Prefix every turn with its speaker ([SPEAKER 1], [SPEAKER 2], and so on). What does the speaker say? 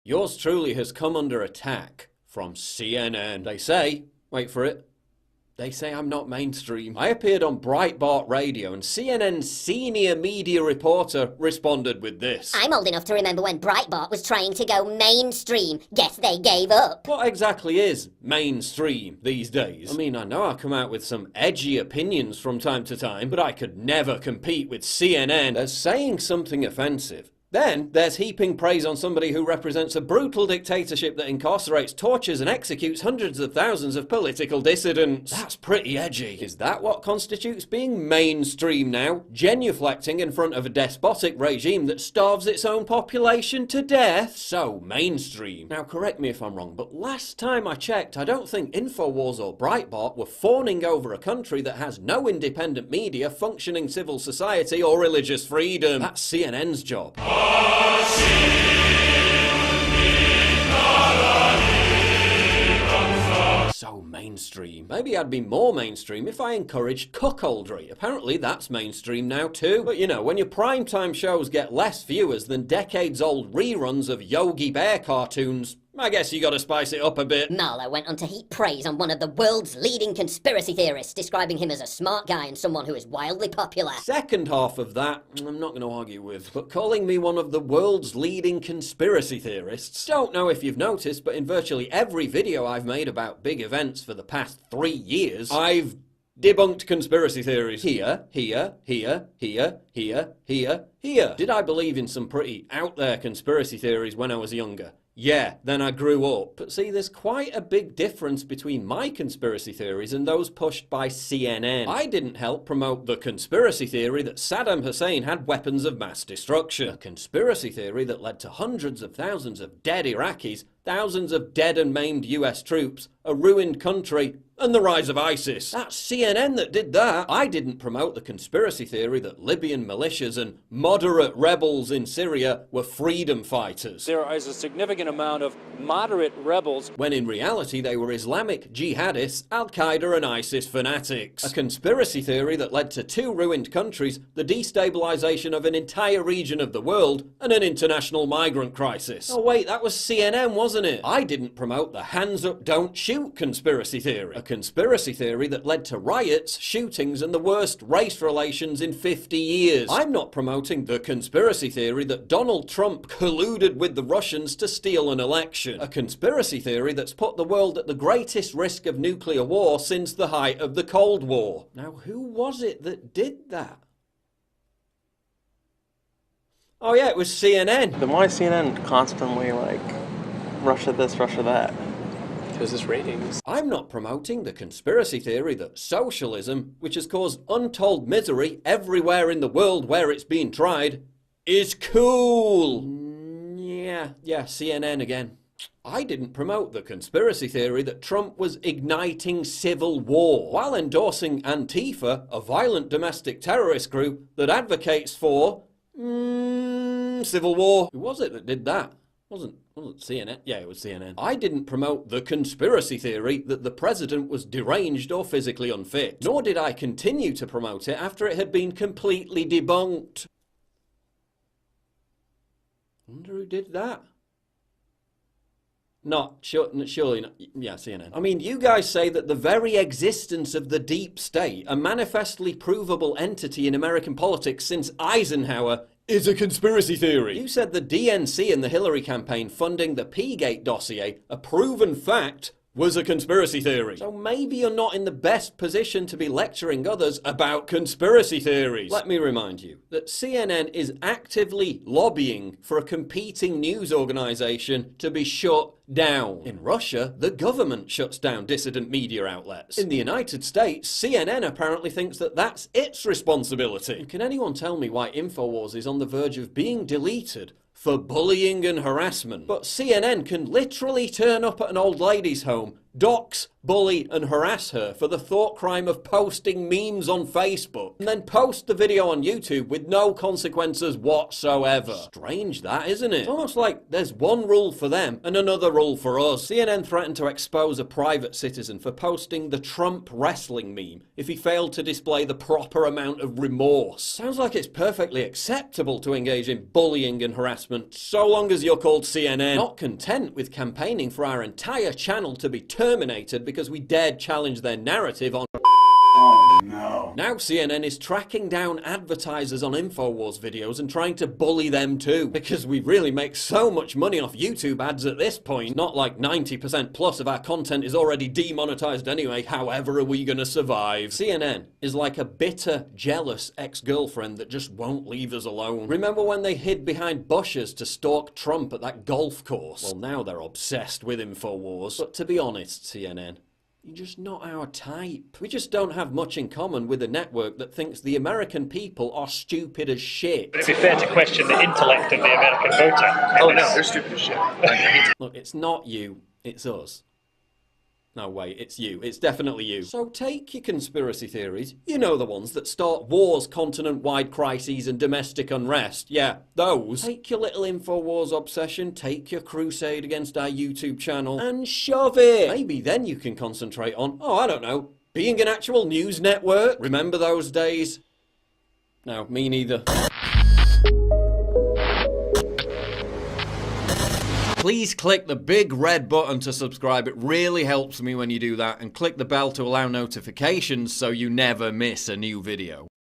[SPEAKER 1] Yours truly has come under attack from CNN. They say, wait for it, they say I'm not mainstream. I appeared on Breitbart Radio and CNN's senior media reporter responded with this.
[SPEAKER 2] I'm old enough to remember when Breitbart was trying to go mainstream. Guess they gave up.
[SPEAKER 1] What exactly is mainstream these days? I mean, I know I come out with some edgy opinions from time to time, but I could never compete with CNN as saying something offensive. Then there's heaping praise on somebody who represents a brutal dictatorship that incarcerates, tortures and executes hundreds of thousands of political dissidents. That's pretty edgy. Is that what constitutes being mainstream now? Genuflecting in front of a despotic regime that starves its own population to death? So mainstream. Now correct me if I'm wrong, but last time I checked, I don't think InfoWars or Breitbart were fawning over a country that has no independent media, functioning civil society or religious freedom. That's CNN's job. So mainstream. Maybe I'd be more mainstream if I encouraged cuckoldry. Apparently that's mainstream now too. But you know, when your primetime shows get less viewers than decades-old reruns of Yogi Bear cartoons, I guess you gotta spice it up a bit.
[SPEAKER 2] Marlowe went on to heap praise on one of the world's leading conspiracy theorists, describing him as a smart guy and someone who is wildly popular.
[SPEAKER 1] Second half of that, I'm not gonna argue with, but calling me one of the world's leading conspiracy theorists. Don't know if you've noticed, but in virtually every video I've made about big events for the past 3 years, I've debunked conspiracy theories. Here. Did I believe in some pretty out there conspiracy theories when I was younger? Yeah, then I grew up. But see, there's quite a big difference between my conspiracy theories and those pushed by CNN. I didn't help promote the conspiracy theory that Saddam Hussein had weapons of mass destruction. A conspiracy theory that led to hundreds of thousands of dead Iraqis, thousands of dead and maimed US troops, a ruined country, and the rise of ISIS. That's CNN that did that. I didn't promote the conspiracy theory that Libyan militias and moderate rebels in Syria were freedom fighters.
[SPEAKER 3] There is a significant amount of moderate rebels,
[SPEAKER 1] when in reality they were Islamic jihadists, Al-Qaeda and ISIS fanatics. A conspiracy theory that led to 2 ruined countries, the destabilization of an entire region of the world, and an international migrant crisis. Oh wait, that was CNN, wasn't it? I didn't promote the hands up, don't shoot conspiracy theory. A conspiracy theory that led to riots, shootings, and the worst race relations in 50 years. I'm not promoting the conspiracy theory that Donald Trump colluded with the Russians to steal an election. A conspiracy theory that's put the world at the greatest risk of nuclear war since the height of the Cold War. Now, who was it that did that? Oh yeah, it was CNN.
[SPEAKER 4] Then why is CNN constantly like, Russia this, Russia that?
[SPEAKER 5] Because it's ratings.
[SPEAKER 1] I'm not promoting the conspiracy theory that socialism, which has caused untold misery everywhere in the world where it's been tried, is cool. Yeah, CNN again. I didn't promote the conspiracy theory that Trump was igniting civil war while endorsing Antifa, a violent domestic terrorist group that advocates for civil war. Who was it that did that? Wasn't CNN? Yeah, it was CNN. I didn't promote the conspiracy theory that the president was deranged or physically unfit. Nor did I continue to promote it after it had been completely debunked. Wonder who did that? Surely not. Yeah, CNN. I mean, you guys say that the very existence of the deep state, a manifestly provable entity in American politics since Eisenhower, is a conspiracy theory. You said the DNC and the Hillary campaign funding the P-Gate dossier, a proven fact, was a conspiracy theory. So maybe you're not in the best position to be lecturing others about conspiracy theories. Let me remind you that CNN is actively lobbying for a competing news organization to be shut down. In Russia, the government shuts down dissident media outlets. In the United States, CNN apparently thinks that that's its responsibility. And can anyone tell me why InfoWars is on the verge of being deleted for bullying and harassment? But CNN can literally turn up at an old lady's home, dox, bully and harass her for the thought crime of posting memes on Facebook, and then post the video on YouTube with no consequences whatsoever. Strange that, isn't it? It's almost like there's one rule for them and another rule for us. CNN threatened to expose a private citizen for posting the Trump wrestling meme if he failed to display the proper amount of remorse. Sounds like it's perfectly acceptable to engage in bullying and harassment so long as you're called CNN. Not content with campaigning for our entire channel to be terminated because we dared challenge their narrative on Now CNN is tracking down advertisers on InfoWars videos and trying to bully them too, because we really make so much money off YouTube ads at this point. Not like 90% plus of our content is already demonetized anyway, however are we gonna survive? CNN is like a bitter, jealous ex-girlfriend that just won't leave us alone. Remember when they hid behind bushes to stalk Trump at that golf course? Well, now they're obsessed with InfoWars. But to be honest, CNN, you're just not our type. We just don't have much in common with a network that thinks the American people are stupid as shit.
[SPEAKER 6] Would it be fair to question the intellect of the American voter?
[SPEAKER 5] Oh no, they're stupid as shit.
[SPEAKER 1] Look, it's not you, it's us. No, wait, it's you. It's definitely you. So take your conspiracy theories, you know the ones that start wars, continent-wide crises and domestic unrest. Yeah, those. Take your little InfoWars obsession, take your crusade against our YouTube channel, and shove it. Maybe then you can concentrate on, oh, I don't know, being an actual news network. Remember those days? No, me neither. Please click the big red button to subscribe. It really helps me when you do that. And click the bell to allow notifications so you never miss a new video.